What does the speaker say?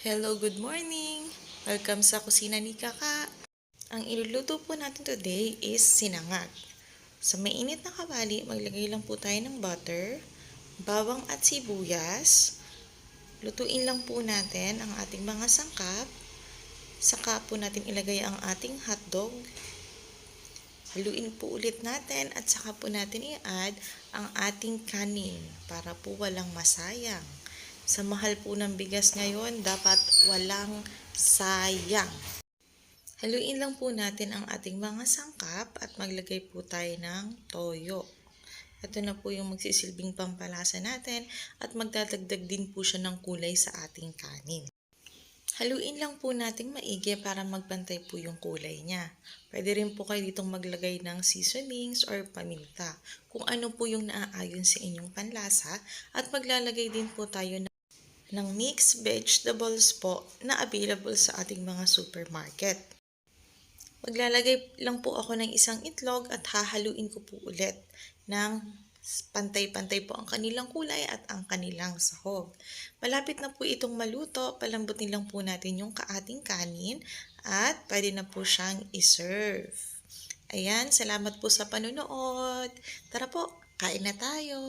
Hello, good morning! Welcome sa kusina ni Kaka. Ang iluluto po natin today is sinangag. Sa mainit na kawali, maglagay lang po tayo ng butter, bawang at sibuyas. Lutuin lang po natin ang ating mga sangkap. Saka po natin ilagay ang ating hotdog. Haluin po ulit natin at saka po natin i-add ang ating kanin para po walang masayang. Sa mahal po ng bigas ngayon, dapat walang sayang. Haluin lang po natin ang ating mga sangkap at maglagay po tayo ng toyo. Ito na po yung magsisilbing pampalasa natin at magdadagdag din po siya ng kulay sa ating kanin. Haluin lang po nating maigi para magpantay po yung kulay niya. Pwede rin po kayo ditong maglagay ng seasonings or paminta kung ano po yung naaayon sa inyong panlasa at maglalagay din po tayo ng mixed vegetables po na available sa ating mga supermarket. Maglalagay lang po ako ng isang itlog at hahaluin ko po ulit ng pantay-pantay po ang kanilang kulay at ang kanilang sahog. Malapit na po itong maluto, palambutin lang po natin yung ating kanin at pwede na po siyang iserve. Ayan, salamat po sa panonood. Tara po, kain na tayo!